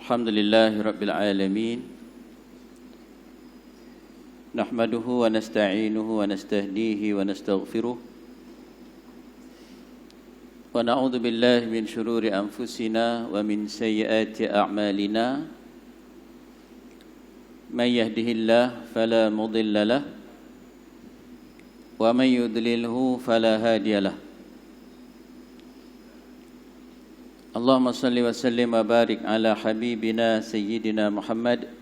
Alhamdulillahi Rabbil Alamin. Nahmaduhu wa nasta'inuhu wa nastahdihi wa nastaghfiruh. Wa na'udzu billahi min syururi anfusina wa min sayyiati a'malina. May yahdihillahu fala mudilla lahu wa may yudlilhu fala hadiya lahu. Allahumma salli wa sallim wa barik ala habibina sayyidina Muhammad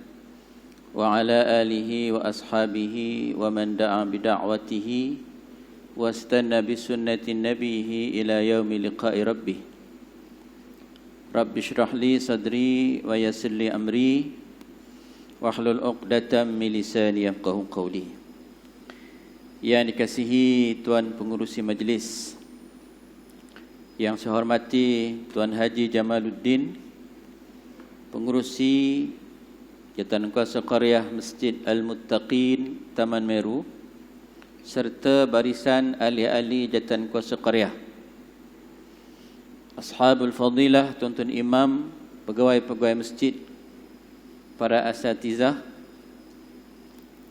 wa ala alihi wa ashabihi wa man da'a bida'watihi wa istanna bisunnati nabihi ila yaumi liqa'i rabbih. Rabbi shrah li sadri wa yassir li amri wahlul 'uqdatam min lisani yafqahu qawli. Yang dikasihi Tuan Pengurusi Majlis, yang saya hormati Tuan Haji Jamaluddin, Pengurusi Jawatankuasa Qaryah Masjid Al-Muttaqin Taman Meru, serta barisan ahli-ahli Jawatankuasa Qaryah, Ashabul Fadilah, tuan-tuan imam, pegawai-pegawai masjid, para asatizah,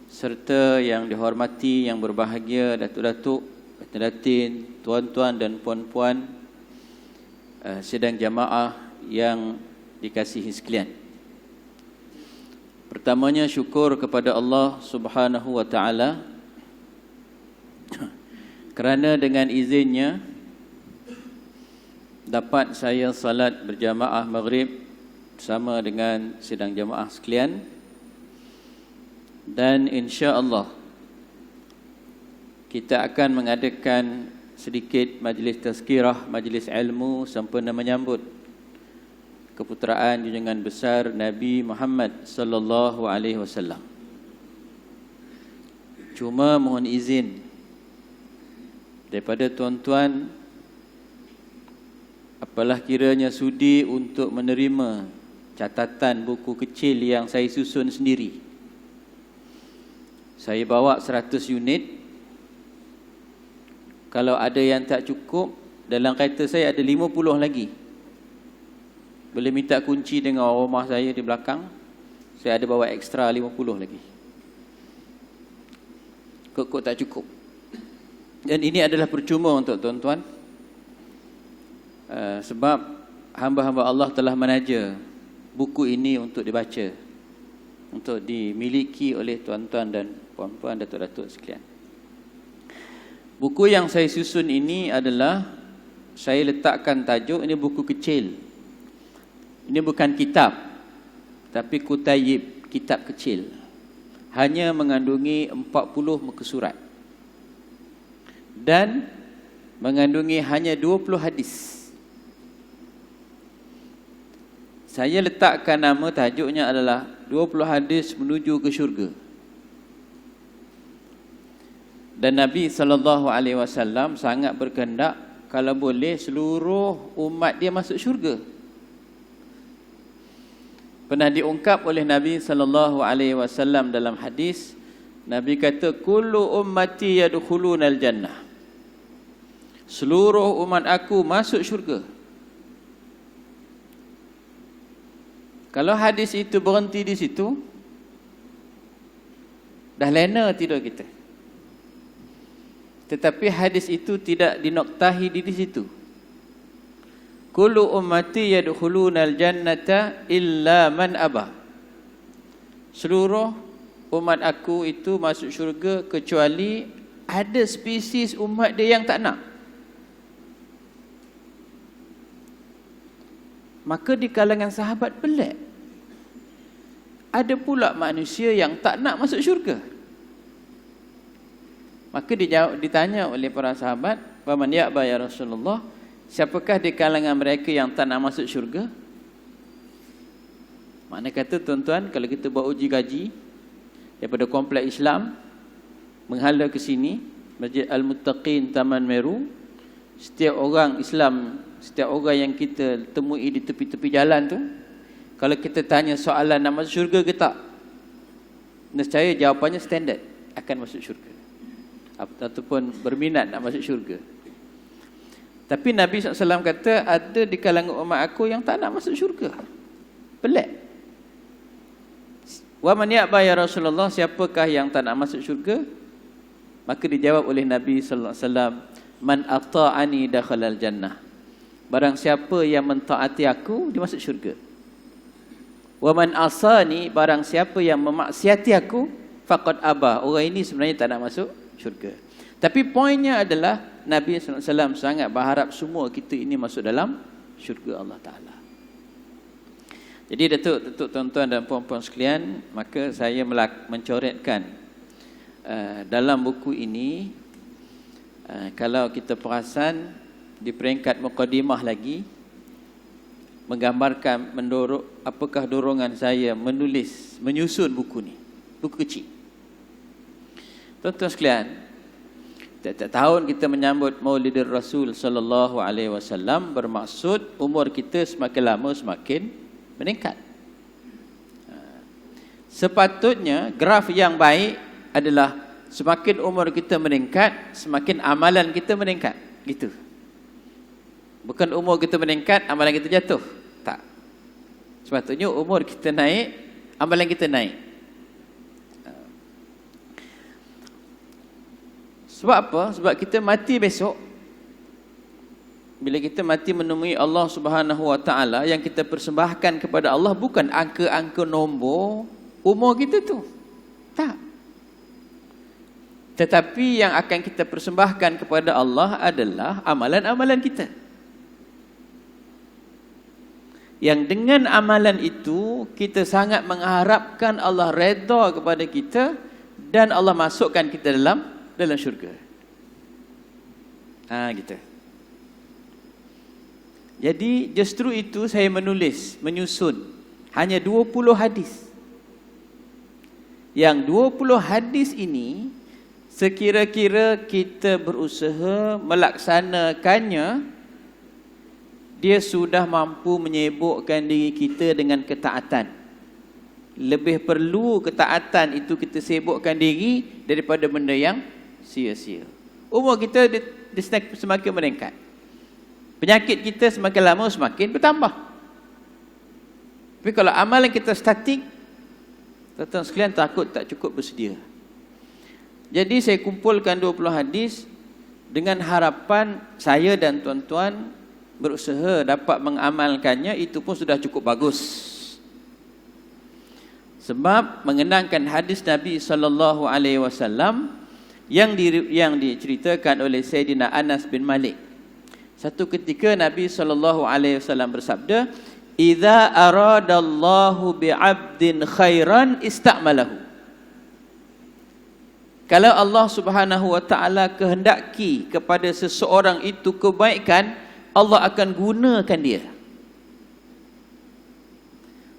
serta yang dihormati, yang berbahagia, datuk-datuk, datin, tuan-tuan dan puan-puan, sidang jamaah yang dikasihi sekalian. Pertamanya syukur kepada Allah Subhanahu wa taala kerana dengan izinnya dapat saya salat berjamaah maghrib bersama dengan sidang jamaah sekalian, dan insya-Allah kita akan mengadakan sedikit majlis tazkirah, majlis ilmu sempena menyambut keputeraan junjungan besar Nabi Muhammad sallallahu alaihi wasallam. Cuma mohon izin daripada tuan-tuan, apalah kiranya sudi untuk menerima catatan buku kecil yang saya susun sendiri. Saya bawa 100 unit. Kalau ada yang tak cukup, dalam kereta saya ada 50 lagi. Boleh minta kunci dengan rumah saya di belakang. Saya ada bawa ekstra 50 lagi. Kok tak cukup. Dan ini adalah percuma untuk tuan-tuan. Sebab hamba-hamba Allah telah menaja buku ini untuk dibaca, untuk dimiliki oleh tuan-tuan dan puan-puan, datuk-datuk sekalian. Buku yang saya susun ini adalah, saya letakkan tajuk, ini buku kecil. Ini bukan kitab, tapi kutayib, kitab kecil. Hanya mengandungi 40 muka surat. Dan mengandungi hanya 20 hadis. Saya letakkan nama, tajuknya adalah 20 hadis menuju ke syurga. Dan Nabi SAW sangat berkehendak kalau boleh seluruh umat dia masuk syurga. Pernah diungkap oleh Nabi SAW dalam hadis, Nabi kata, kullu ummati yadkhulunal jannah. Seluruh umat aku masuk syurga. Kalau hadis itu berhenti di situ, dah lena tidur kita. Tetapi hadis itu tidak dinoktahi di situ. Kullu ummati yadkhulunal jannata illa man aba. Seluruh umat aku itu masuk syurga kecuali ada spesies umat dia yang tak nak. Maka di kalangan sahabat pelik. Ada pula manusia yang tak nak masuk syurga. Maka ditanya oleh para sahabat, "Waman ya'ba ya Rasulullah?" Siapakah di kalangan mereka yang tak nak masuk syurga? Makna kata tuan-tuan, kalau kita buat uji kaji daripada kompleks Islam menghala ke sini, Masjid Al-Muttaqin Taman Meru, setiap orang Islam, setiap orang yang kita temui di tepi-tepi jalan tu, kalau kita tanya soalan nak masuk syurga ke tak, nescaya jawapannya standard, akan masuk syurga ataupun berminat nak masuk syurga. Tapi Nabi SAW kata ada di kalangan umat aku yang tak nak masuk syurga. Pelik. Wa man ya'ba ya Rasulullah, siapakah yang tak nak masuk syurga? Maka dijawab oleh Nabi sallallahu alaihi wasallam, man ata'ani dakhalal jannah. Barang siapa yang mentaati aku, dia masuk syurga. Wa man asani, barang siapa yang memaksiati aku, faqad aba. Orang ini sebenarnya tak nak masuk syurga. Tapi poinnya adalah Nabi sallallahu alaihi wasallam sangat berharap semua kita ini masuk dalam syurga Allah Taala. Jadi Datuk tuan-tuan dan puan-puan sekalian, maka saya mencoretkan dalam buku ini, kalau kita perasan di peringkat mukadimah lagi, menggambarkan apakah dorongan saya menyusun buku ni, buku kecil. Tuan-tuan sekalian, tiap-tiap tahun kita menyambut Maulidur Rasul sallallahu alaihi wasallam, bermaksud umur kita semakin lama semakin meningkat. Sepatutnya graf yang baik adalah semakin umur kita meningkat, semakin amalan kita meningkat. Gitu. Bukan umur kita meningkat, amalan kita jatuh. Tak. Sepatutnya umur kita naik, amalan kita naik. Sebab apa? Sebab kita mati besok. Bila kita mati menemui Allah Subhanahu Wa Taala, yang kita persembahkan kepada Allah bukan angka-angka nombor umur kita tu. Tak. Tetapi yang akan kita persembahkan kepada Allah adalah amalan-amalan kita. Yang dengan amalan itu, kita sangat mengharapkan Allah redha kepada kita dan Allah masukkan kita dalam syurga. Gitu. Jadi justru itu saya menyusun hanya 20 hadis. Yang 20 hadis ini, sekira-kira kita berusaha melaksanakannya, dia sudah mampu menyibukkan diri kita dengan ketaatan. Lebih perlu ketaatan itu kita sibukkan diri daripada benda yang sia-sia. Umur kita dia semakin meningkat. Penyakit kita semakin lama semakin bertambah. Tapi kalau amalan kita statik, tuan-tuan sekalian takut tak cukup bersedia. Jadi saya kumpulkan 20 hadis dengan harapan saya dan tuan-tuan berusaha dapat mengamalkannya, itu pun sudah cukup bagus. Sebab mengenangkan hadis Nabi sallallahu alaihi wasallam yang diceritakan oleh Sayyidina Anas bin Malik. Satu ketika Nabi sallallahu alaihi wasallam bersabda, "Idza aradallahu bi'abdin khairan ista'malahu." Kalau Allah Subhanahu wa taala kehendaki kepada seseorang itu kebaikan, Allah akan gunakan dia.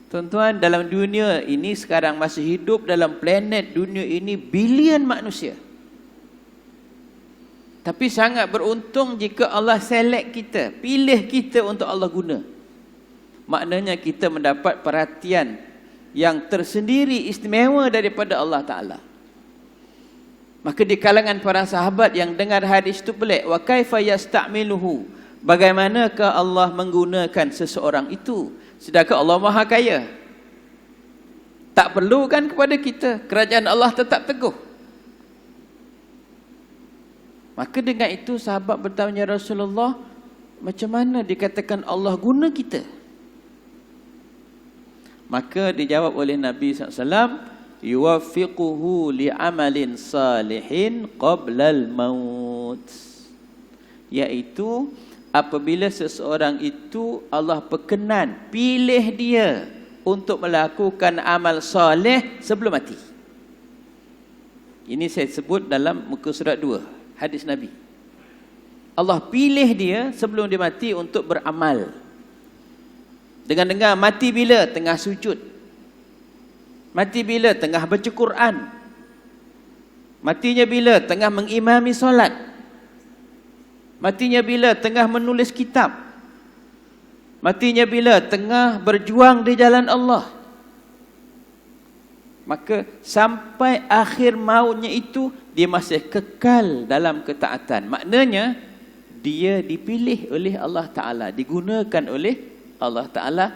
Tuan-tuan, dalam dunia ini sekarang masih hidup dalam planet dunia ini bilion manusia. Tapi sangat beruntung jika Allah select kita, pilih kita untuk Allah guna. Maknanya kita mendapat perhatian yang tersendiri, istimewa daripada Allah Ta'ala. Maka di kalangan para sahabat yang dengar hadis itu pelik. Wa kaifa yasta'miluhu, bagaimanakah Allah menggunakan seseorang itu, sedangkan Allah Maha Kaya? Tak perlukan kepada kita, kerajaan Allah tetap teguh. Maka dengan itu sahabat bertanya, Rasulullah, macam mana dikatakan Allah guna kita? Maka dijawab oleh Nabi SAW, yuwaffiquhu li'amalin salihin qablal maut. Iaitu apabila seseorang itu Allah perkenan, pilih dia untuk melakukan amal soleh sebelum mati. Ini saya sebut dalam muka surat 2. Hadis Nabi. Allah pilih dia sebelum dia mati untuk beramal. Dengan dengar, mati bila? Tengah sujud. Mati bila? Tengah baca Quran. Matinya bila? Tengah mengimami solat. Matinya bila? Tengah menulis kitab. Matinya bila? Tengah berjuang di jalan Allah. Maka sampai akhir mautnya itu, dia masih kekal dalam ketaatan. Maknanya, dia dipilih oleh Allah Ta'ala, digunakan oleh Allah Ta'ala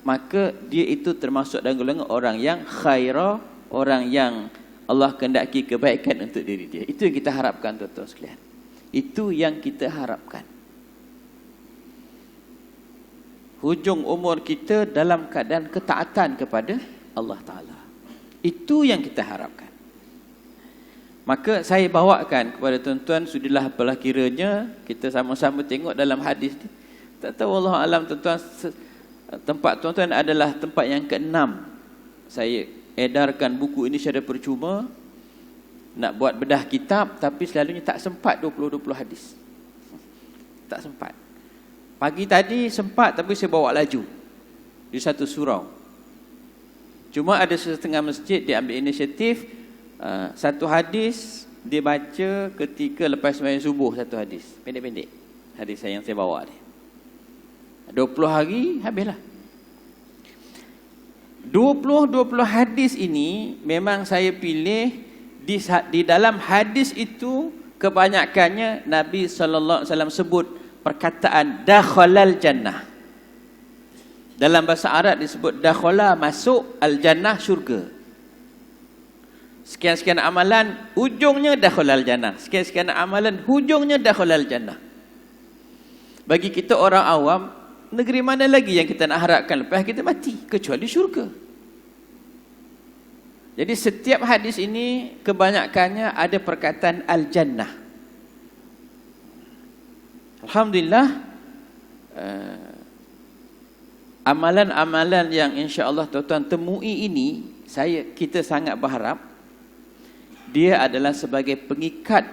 maka dia itu termasuk dalam golongan orang yang khaira, orang yang Allah kehendaki kebaikan untuk diri dia. Itu yang kita harapkan, tuan-tuan sekalian. Itu yang kita harapkan. Hujung umur kita dalam keadaan ketaatan kepada Allah Ta'ala. Itu yang kita harapkan. Maka saya bawakan kepada tuan-tuan, sudahlah apalah kiranya kita sama-sama tengok dalam hadis ni. Tak tahu Allah alam tuan-tuan, tempat tuan-tuan adalah tempat yang ke-6. Saya edarkan buku ini secara percuma, nak buat bedah kitab, tapi selalunya tak sempat 20 hadis. Tak sempat. Pagi tadi sempat, tapi saya bawa laju di satu surau. Cuma ada setengah masjid dia ambil inisiatif, satu hadis dia baca ketika lepas sembahyang subuh, satu hadis pendek-pendek. Hadis yang saya bawa ni 20 hari habislah. 20 hadis ini memang saya pilih di dalam hadis itu kebanyakannya Nabi sallallahu alaihi wasallam sebut perkataan dakhalal jannah. Dalam bahasa Arab disebut dakhala, masuk, al-jannah, syurga. Sekian-sekian amalan, hujungnya dakhalal jannah. Sekian-sekian amalan, hujungnya dakhalal jannah. Bagi kita orang awam, negeri mana lagi yang kita nak harapkan lepas kita mati kecuali syurga. Jadi setiap hadis ini kebanyakannya ada perkataan al-jannah. Alhamdulillah, amalan-amalan yang insya-Allah tuan-tuan temui ini, kita sangat berharap dia adalah sebagai pengikat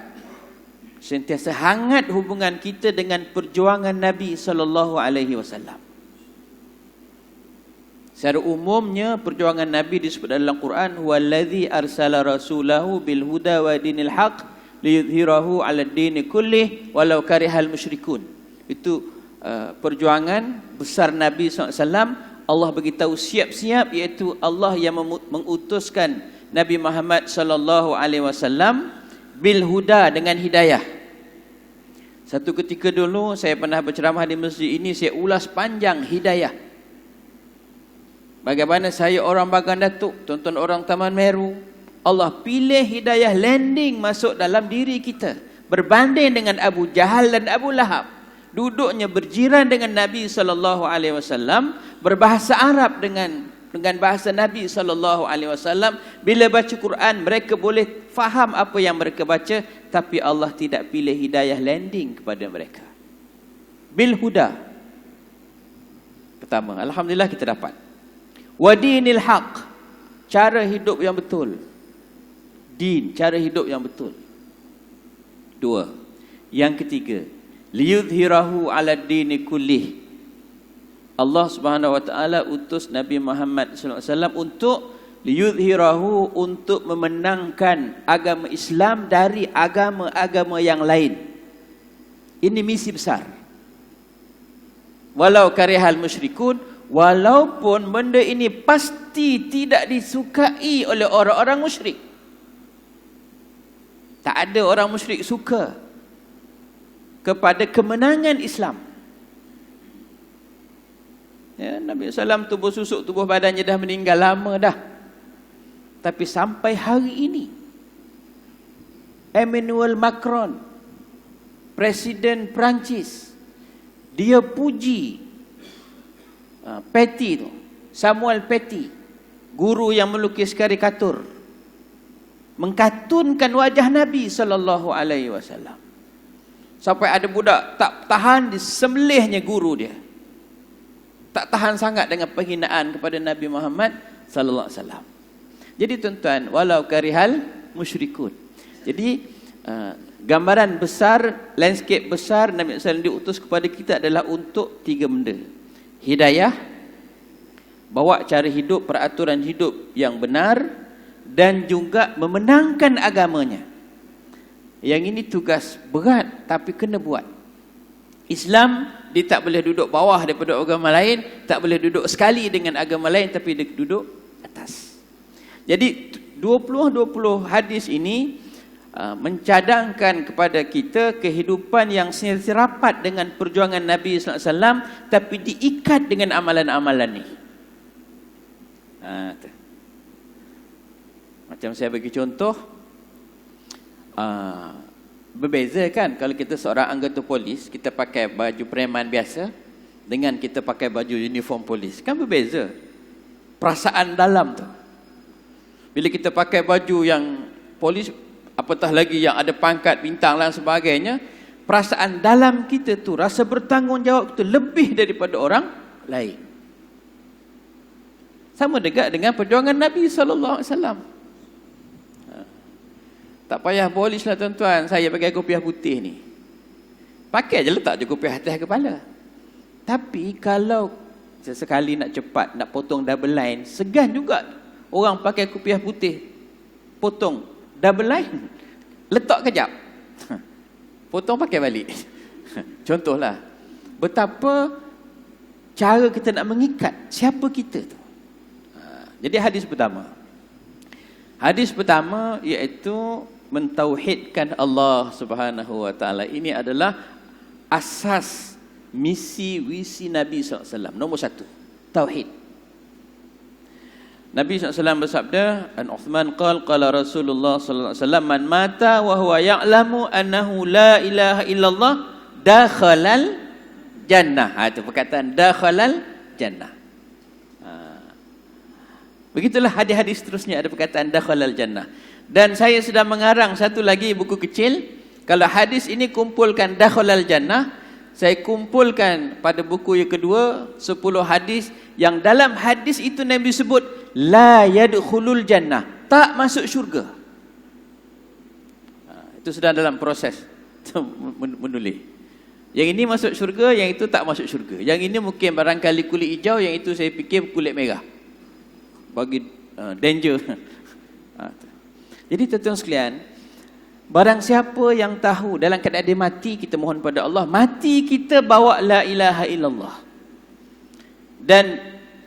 sentiasa hangat hubungan kita dengan perjuangan Nabi sallallahu alaihi wasallam. Secara umumnya perjuangan Nabi disebut dalam Quran, wallazi arsala rasulahu bil huda wa dinil haq liyudhhirahu 'ala ad-din kullih walau karihal musyrikun. Itu perjuangan besar Nabi SAW. Allah beritahu siap-siap, iaitu Allah yang mengutuskan Nabi Muhammad sallallahu alaihi wasallam bil huda, dengan hidayah. Satu ketika dulu saya pernah berceramah di masjid ini, saya ulas panjang hidayah. Bagaimana saya orang Bagan Datuk, tuan-tuan orang Taman Meru, Allah pilih hidayah landing masuk dalam diri kita. Berbanding dengan Abu Jahal dan Abu Lahab, duduknya berjiran dengan Nabi sallallahu alaihi wasallam, berbahasa Arab dengan bahasa Nabi sallallahu alaihi wasallam. Bila baca Quran mereka boleh faham apa yang mereka baca, tapi Allah tidak pilih hidayah landing kepada mereka. Bil huda. Pertama, alhamdulillah kita dapat. Wa dinil haq, cara hidup yang betul. Din, cara hidup yang betul. 2. Yang ketiga, liyudhhirahu 'ala ad-dini kullih. Allah Subhanahu wa taala utus Nabi Muhammad sallallahu alaihi wasallam untuk liyudhhirahu, untuk memenangkan agama Islam dari agama-agama yang lain. Ini misi besar. Walau karihal musyrikun, walaupun benda ini pasti tidak disukai oleh orang-orang musyrik. Tak ada orang musyrik suka kepada kemenangan Islam. Ya, Nabi SAW tubuh susuk, tubuh badannya dah meninggal lama dah. Tapi sampai hari ini, Emmanuel Macron, Presiden Perancis, dia puji Paty tu, Samuel Paty, guru yang melukis karikatur, mengkatunkan wajah Nabi sallallahu alaihi wasallam. Sampai ada budak tak tahan disembelihnya guru dia. Tak tahan sangat dengan penghinaan kepada Nabi Muhammad sallallahu alaihi wasallam. Jadi tuan-tuan, walau karihal musyrikun. Jadi gambaran besar, landscape besar Nabi SAW diutus kepada kita adalah untuk 3 benda. Hidayah, bawa cara hidup, peraturan hidup yang benar, dan juga memenangkan agamanya. Yang ini tugas berat tapi kena buat. Islam, dia tak boleh duduk bawah daripada agama lain, tak boleh duduk sekali dengan agama lain, tapi dia duduk atas. Jadi 20 hadis ini mencadangkan kepada kita kehidupan yang serapat dengan perjuangan Nabi sallallahu alaihi wasallam, tapi diikat dengan amalan-amalan ni. Tu. Macam saya bagi contoh, berbeza kan kalau kita seorang anggota polis, kita pakai baju preman biasa dengan kita pakai baju uniform polis, kan berbeza perasaan dalam tu. Bila kita pakai baju yang polis, apatah lagi yang ada pangkat, bintang dan sebagainya, perasaan dalam kita tu, rasa bertanggungjawab tu lebih daripada orang lain. Sama dekat dengan perjuangan Nabi SAW. Tak payah polis lah tuan-tuan, saya pakai kopiah putih ni. Pakai je, letak je kopiah atas kepala. Tapi kalau sesekali nak cepat, nak potong double line, segan juga orang pakai kopiah putih. Potong double line, letak kejap, potong pakai balik. Contohlah, betapa cara kita nak mengikat siapa kita tu. Jadi hadis pertama iaitu mentauhidkan Allah Subhanahu wa taala. Ini adalah asas misi visi Nabi SAW. Nombor 1, tauhid. Nabi SAW bersabda, an Uthman qala Rasulullah sallallahu alaihi wasallam, man mata wa huwa ya'lamu annahu la ilaha illallah dakhalal jannah. Itu perkataan dakhalal jannah. Begitulah hadis-hadis seterusnya ada perkataan dakhalal jannah. Dan saya sedang mengarang satu lagi buku kecil. Kalau hadis ini kumpulkan dakhalal jannah, saya kumpulkan pada buku yang kedua 10 hadis yang dalam hadis itu Nabi sebut la yadkhulul jannah, tak masuk syurga. Itu sedang dalam proses menulis. Yang ini masuk syurga, yang itu tak masuk syurga. Yang ini mungkin barangkali kulit hijau, yang itu saya fikir kulit merah. Bagi danger. Jadi tuan-tuan sekalian, barang siapa yang tahu dalam keadaan dia mati, kita mohon pada Allah, mati kita bawa la ilaha illallah. Dan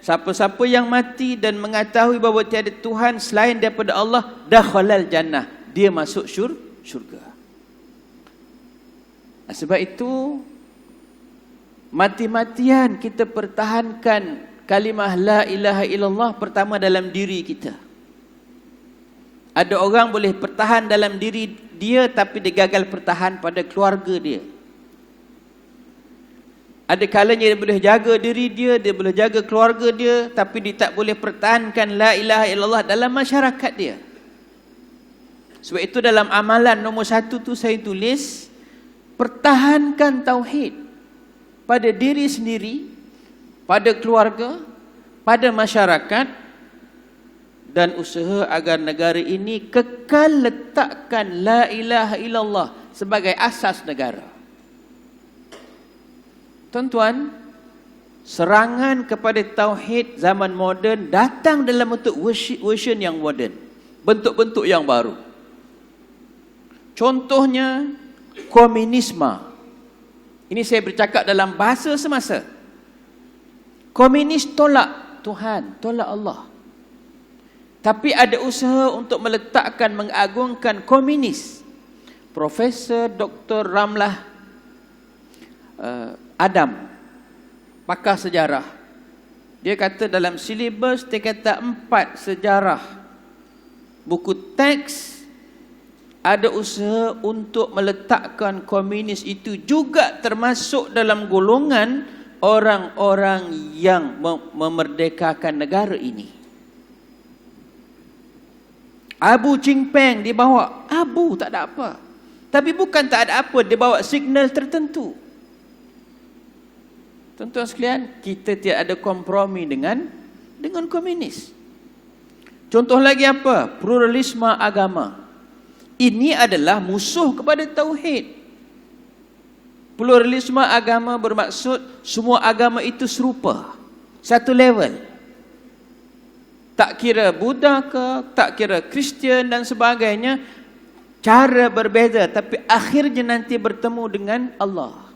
siapa-siapa yang mati dan mengetahui bahawa tiada Tuhan selain daripada Allah, dakhalal jannah, dia masuk syurga. Sebab itu mati-matian kita pertahankan kalimah la ilaha illallah pertama dalam diri kita. Ada orang boleh pertahan dalam diri dia tapi dia gagal pertahan pada keluarga dia. Ada kalanya dia boleh jaga diri dia, dia boleh jaga keluarga dia, tapi dia tak boleh pertahankan la ilaha illallah dalam masyarakat dia. Sebab itu dalam amalan nombor 1 tu saya tulis, pertahankan tauhid pada diri sendiri, pada keluarga, pada masyarakat, dan usaha agar negara ini kekal letakkan la ilaha illallah sebagai asas negara. Tuan-tuan, serangan kepada tauhid zaman moden datang dalam bentuk version yang moden, bentuk-bentuk yang baru. Contohnya komunisme. Ini saya bercakap dalam bahasa semasa. Komunis tolak Tuhan, tolak Allah. Tapi ada usaha untuk meletakkan, mengagungkan komunis. Profesor Dr. Ramlah Adam, pakar sejarah, dia kata dalam silibus dia kata 4 sejarah buku teks ada usaha untuk meletakkan komunis itu juga termasuk dalam golongan orang-orang yang memerdekakan negara ini. Abu Jinping dibawa, Abu tak ada apa. Tapi bukan tak ada apa, dia bawa signal tertentu. Tuan-tuan sekalian, kita tidak ada kompromi dengan komunis. Contoh lagi apa? Pluralisme agama. Ini adalah musuh kepada tauhid. Pluralisme agama bermaksud semua agama itu serupa, satu level. Tak kira Buddha ke, tak kira Kristian dan sebagainya, cara berbeza tapi akhirnya nanti bertemu dengan Allah.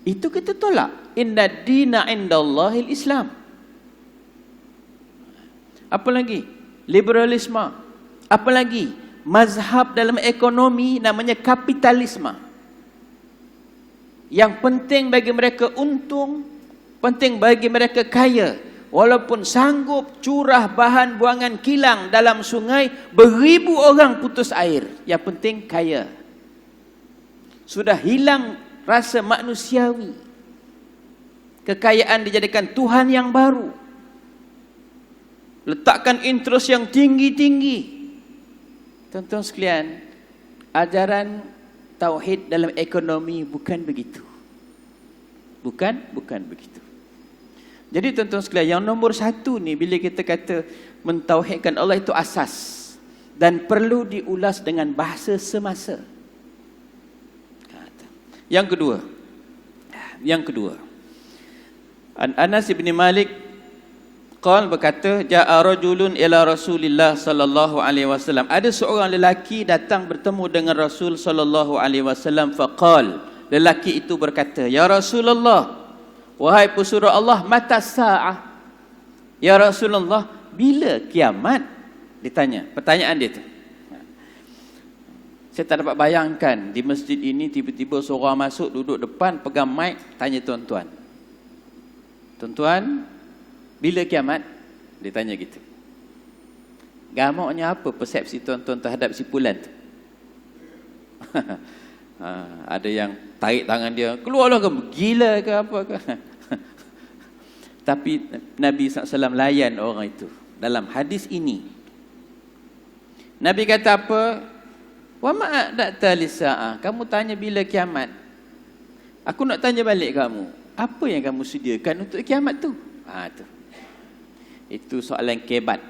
Itu kita tolak. Inna dina indallahil Islam. Apa lagi? Liberalisme. Apa lagi? Mazhab dalam ekonomi namanya kapitalisme. Yang penting bagi mereka untung, penting bagi mereka kaya. walaupun sanggup curah bahan buangan kilang dalam sungai, beribu orang putus air, yang penting kaya. Sudah hilang rasa manusiawi. Kekayaan dijadikan Tuhan yang baru. Letakkan interest yang tinggi-tinggi. Tuan-tuan sekalian, ajaran tauhid dalam ekonomi bukan begitu. Bukan begitu. Jadi tuan-tuan sekalian, yang nombor satu ni, bila kita kata mentauhidkan Allah, itu asas. Dan perlu diulas dengan bahasa semasa. Yang kedua. Anas bin Malik berkata, ja'a rajulun ila Rasulillah sallallahu alaihi wasallam. Ada seorang lelaki datang bertemu dengan Rasul sallallahu alaihi wasallam. Faqal, lelaki itu berkata, ya Rasulullah, wahai pesuruh Allah, mata sa'ah? Ya Rasulullah, bila kiamat? Ditanya, pertanyaan dia tu. Saya tak dapat bayangkan di masjid ini tiba-tiba seorang masuk, duduk depan, pegang mic, tanya tuan-tuan. Tuan-tuan, bila kiamat? Dia tanya gitu. Gamaknya apa persepsi tuan-tuan terhadap sipulan tu? Ada yang tarik tangan dia, keluarlah kamu, gila ke apa ke? Tapi Nabi SAW layan orang itu. Dalam hadis ini, Nabi kata apa? Wa ma'adata lisa'ah. Kamu tanya bila kiamat. Aku nak tanya balik kamu. Apa yang kamu sediakan untuk kiamat tu? Tu. Itu soalan kebat.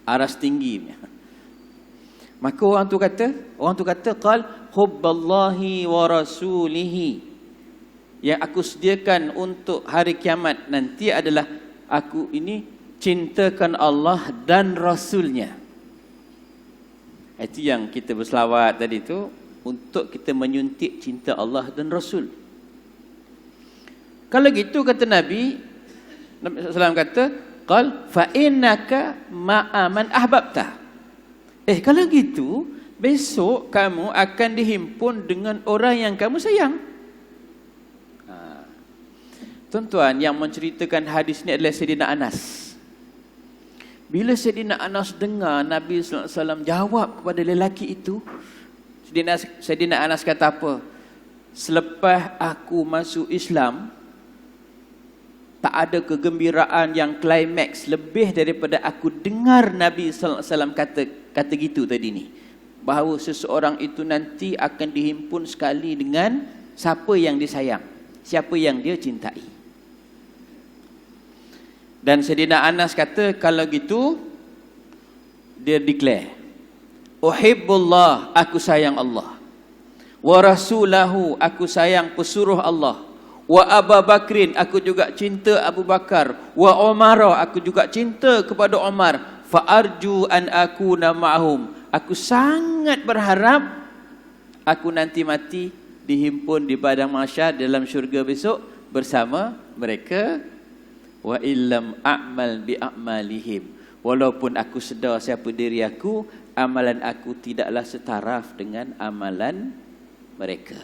Aras tinggi. Maka orang tu kata, qal hubballahi wa rasulihi. Yang aku sediakan untuk hari kiamat nanti adalah aku ini cintakan Allah dan Rasulnya. Itu yang kita berselawat tadi tu, untuk kita menyuntik cinta Allah dan Rasul. Kalau gitu kata Nabi SAW kata, qal fa innaka ma'a man ahbabta. Kalau gitu, besok kamu akan dihimpun dengan orang yang kamu sayang. Tuan-tuan, yang menceritakan hadis ni adalah Sayyidina Anas. Bila Sayyidina Anas dengar Nabi SAW jawab kepada lelaki itu, Sayyidina Anas kata apa? Selepas aku masuk Islam, tak ada kegembiraan yang klimaks lebih daripada aku dengar Nabi SAW kata gitu tadi ni. Bahawa seseorang itu nanti akan dihimpun sekali dengan siapa yang disayang, siapa yang dia cintai. Dan Sayyidina Anas kata, kalau gitu, dia declare, uhibbullah, aku sayang Allah. Wa rasulahu, aku sayang pesuruh Allah. Wa Abu Bakrin, aku juga cinta Abu Bakar. Wa Umar, aku juga cinta kepada Umar. Fa arju an akuna ma'hum, aku sangat berharap aku nanti mati dihimpun di padang mahsyar dalam syurga besok bersama mereka. Wa illam a'mal bi a'malihim, walaupun aku sedar siapa diri aku, amalan aku tidaklah setaraf dengan amalan mereka.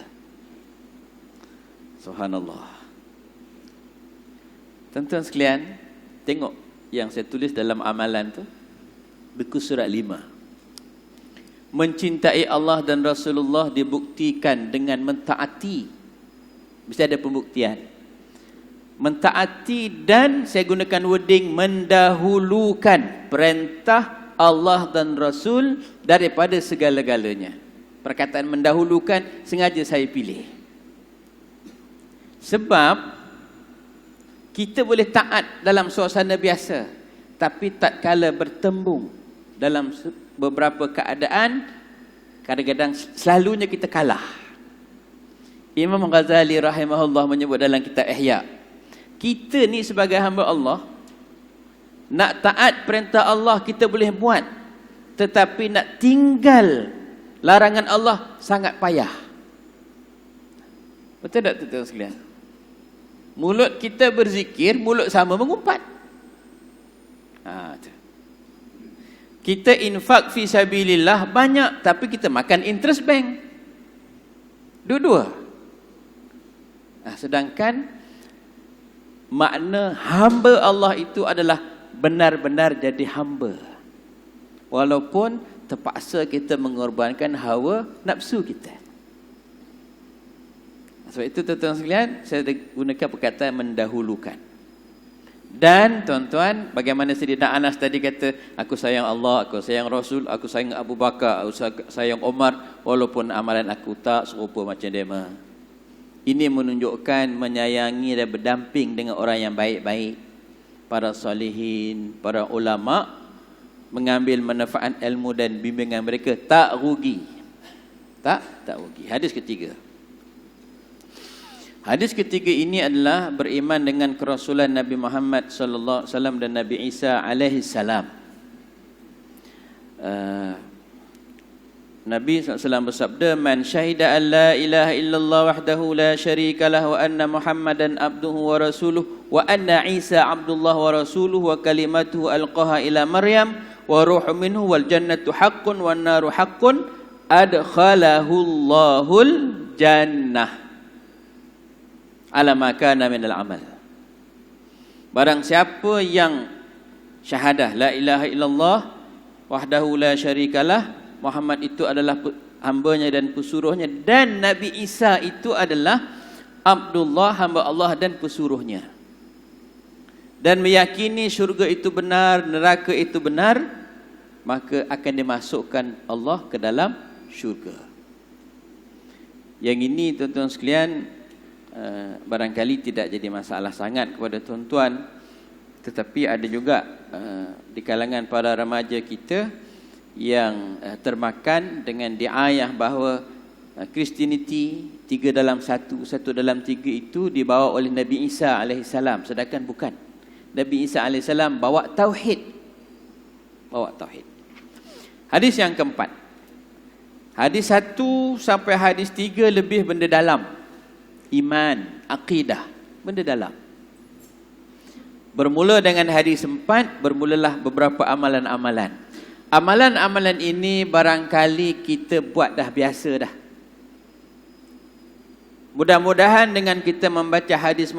Subhanallah. Tuan-tuan sekalian, tengok yang saya tulis dalam amalan tu, buku surat 5. Mencintai Allah dan Rasulullah dibuktikan dengan mentaati. Mesti ada pembuktian. Mentaati, dan saya gunakan wording mendahulukan perintah Allah dan Rasul daripada segala-galanya. Perkataan mendahulukan sengaja saya pilih. Sebab kita boleh taat dalam suasana biasa, tapi tak kala bertembung dalam beberapa keadaan, kadang-kadang selalunya kita kalah. Imam Ghazali rahimahullah menyebut dalam kitab Ihya, kita ni sebagai hamba Allah, nak taat perintah Allah kita boleh buat, tetapi nak tinggal larangan Allah sangat payah. Betul tak tuan-tuan sekalian? Mulut kita berzikir, mulut sama mengumpat. Kita infak fi sabilillah banyak, tapi kita makan interest bank. Dua-dua. Sedangkan Makna hamba Allah itu adalah benar-benar jadi hamba. Walaupun terpaksa kita mengorbankan hawa nafsu kita. Sebab itu tuan-tuan sekalian, saya gunakan perkataan mendahulukan. Dan tuan-tuan, bagaimana Sayyidina Anas tadi kata, aku sayang Allah, aku sayang Rasul, aku sayang Abu Bakar, aku sayang Umar, walaupun amalan aku tak serupa macam dia. Ini menunjukkan menyayangi dan berdamping dengan orang yang baik-baik, para salihin, para ulama, mengambil manfaat ilmu dan bimbingan mereka, tak rugi. Tak rugi. Hadis ketiga. Hadis ketiga ini adalah beriman dengan kerasulan Nabi Muhammad sallallahu alaihi wasallam dan Nabi Isa alaihi salam. Nabi SAW bersabda, Man syahida an la ilaha illallah wahdahu la syarika lah wa anna Muhammadan abduhu wa rasuluh wa anna Isa abdullah wa rasuluh wa kalimatuhu alqaha ila Maryam wa ruhu minhu wal jannatu haqqun wan naru haqqun adkhalahu Allahul jannah ala ma kana minal amal. Barang siapa yang syahadah la ilaha illallah wahdahu la syarikalah, Muhammad itu adalah hambanya dan pesuruhnya, dan Nabi Isa itu adalah Abdullah, hamba Allah dan pesuruhnya, dan meyakini syurga itu benar, neraka itu benar, maka akan dimasukkan Allah ke dalam syurga. Yang ini tuan-tuan sekalian, barangkali tidak jadi masalah sangat kepada tuan-tuan, tetapi ada juga di kalangan para remaja kita yang termakan dengan diayah bahawa Kristianiti 3 dalam 1, 1 dalam 3 itu dibawa oleh Nabi Isa AS, sedangkan bukan. Nabi Isa AS bawa tauhid. Hadis yang keempat, hadis 1 sampai hadis 3 lebih benda dalam. Iman, akidah, benda dalam. Bermula dengan hadis 4, bermulalah beberapa amalan-amalan. Amalan-amalan ini barangkali kita buat dah biasa dah. Mudah-mudahan dengan kita membaca hadis